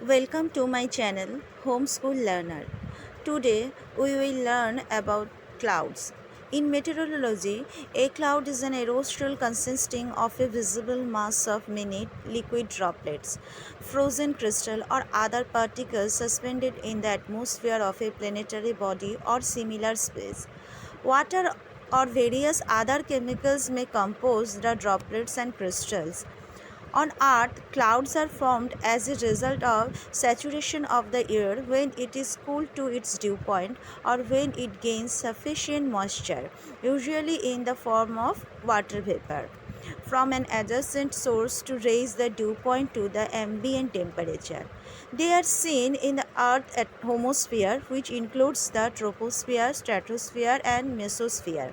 Welcome to my channel Homeschool Learner. Today we will learn about clouds. In meteorology, a cloud is an aerosol consisting of a visible mass of minute liquid droplets, frozen crystal or other particles suspended in the atmosphere of a planetary body or similar space. Water or various other chemicals may compose the droplets and crystals. On Earth, clouds are formed as a result of saturation of the air when it is cooled to its dew point or when it gains sufficient moisture, usually in the form of water vapor, from an adjacent source to raise the dew point to the ambient temperature. They are seen in the Earth's atmosphere, which includes the troposphere, stratosphere, and mesosphere.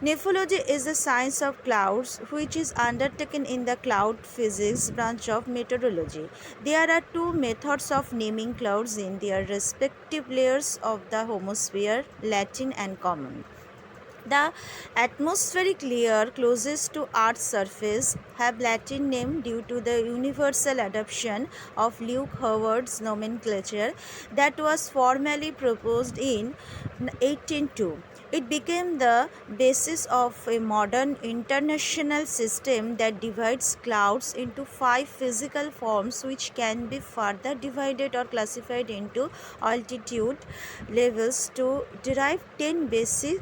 Nephrology is the science of clouds which is undertaken in the cloud physics branch of meteorology. There are two methods of naming clouds in their respective layers of the homosphere, Latin and common. The atmospheric layer closest to Earth's surface have Latin name due to the universal adoption of Luke Howard's nomenclature that was formally proposed in 1802. It became the basis of a modern international system that divides clouds into five physical forms, which can be further divided or classified into altitude levels to derive 10 basic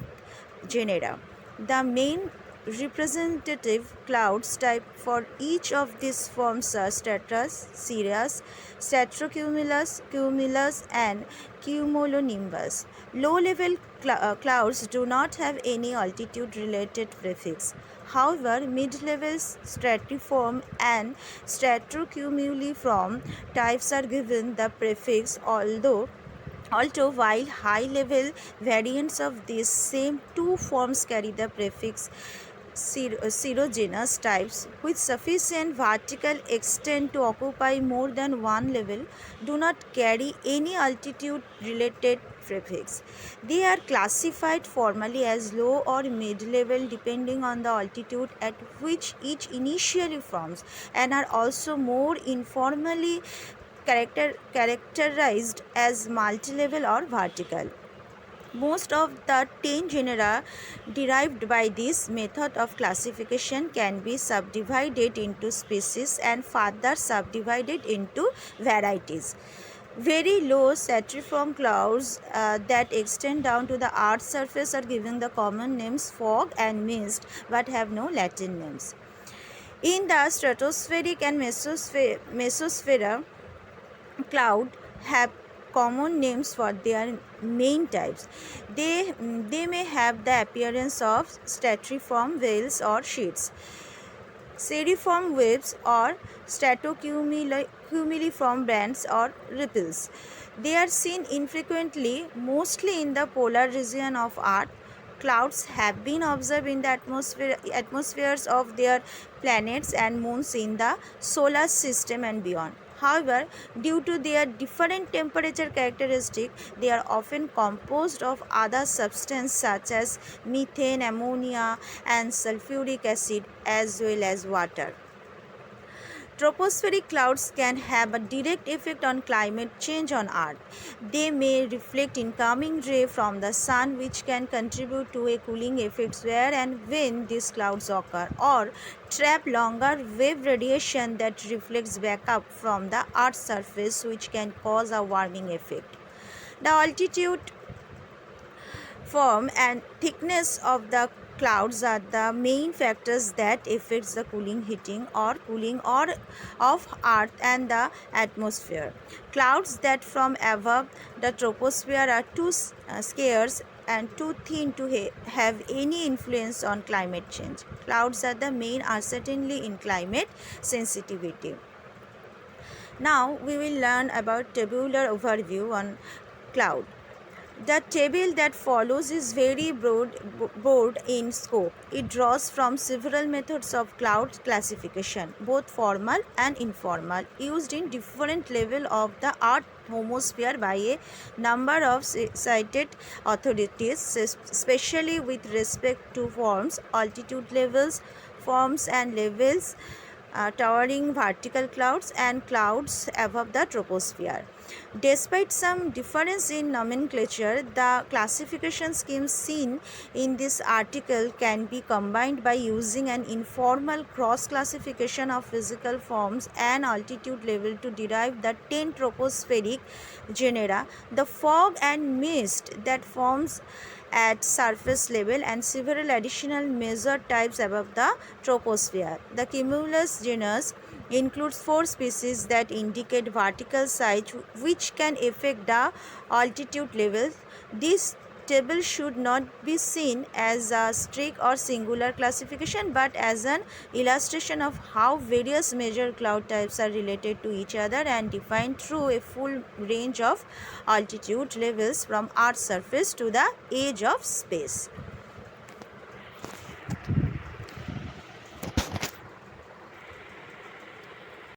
genera. The main representative clouds type for each of these forms are stratus, cirrus, stratocumulus, cumulus, and cumulonimbus. Low-level clouds do not have any altitude-related prefix. However, mid-level stratiform and stratocumuliform types are given the prefix, although while high-level variants of these same two forms carry the prefix serogenous types with sufficient vertical extent to occupy more than one level do not carry any altitude related prefix. They are classified formally as low or mid level depending on the altitude at which each initially forms, and are also more informally characterized as multi-level or vertical. Most of the 10 genera derived by this method of classification can be subdivided into species and further subdivided into varieties. Very low stratiform clouds that extend down to the Earth's surface are given the common names fog and mist but have no Latin names. In the stratospheric and mesosphere, cloud have common names for their main types. They may have the appearance of stratiform veils or sheets, seriform waves, or stratocumuliform bands or ripples. They are seen infrequently, mostly in the polar region of Earth. Clouds have been observed in the atmospheres of their planets and moons in the solar system and beyond. However, due to their different temperature characteristics, they are often composed of other substances such as methane, ammonia, and sulfuric acid, as well as water. Tropospheric clouds can have a direct effect on climate change on Earth. They may reflect incoming rays from the sun, which can contribute to a cooling effect where and when these clouds occur, or trap longer wave radiation that reflects back up from the Earth's surface, which can cause a warming effect. The altitude, form, and thickness of the clouds are the main factors that affects the cooling or of earth and the atmosphere. Clouds that from above the troposphere are too scarce and too thin to have any influence on climate change. Clouds are the main uncertainty in climate sensitivity. Now we will learn about tabular overview on cloud. The table that follows is very broad in scope. It draws from several methods of cloud classification, both formal and informal, used in different levels of the Earth homosphere by a number of cited authorities, especially with respect to forms, altitude levels, forms and levels, towering vertical clouds, and clouds above the troposphere. Despite some difference in nomenclature, the classification schemes seen in this article can be combined by using an informal cross classification of physical forms and altitude level to derive the 10 tropospheric genera, the fog and mist that forms at surface level, and several additional measured types above the troposphere. The cumulus genus includes 4 species that indicate vertical size which can affect the altitude levels. This table should not be seen as a strict or singular classification but as an illustration of how various major cloud types are related to each other and defined through a full range of altitude levels from Earth's surface to the edge of space.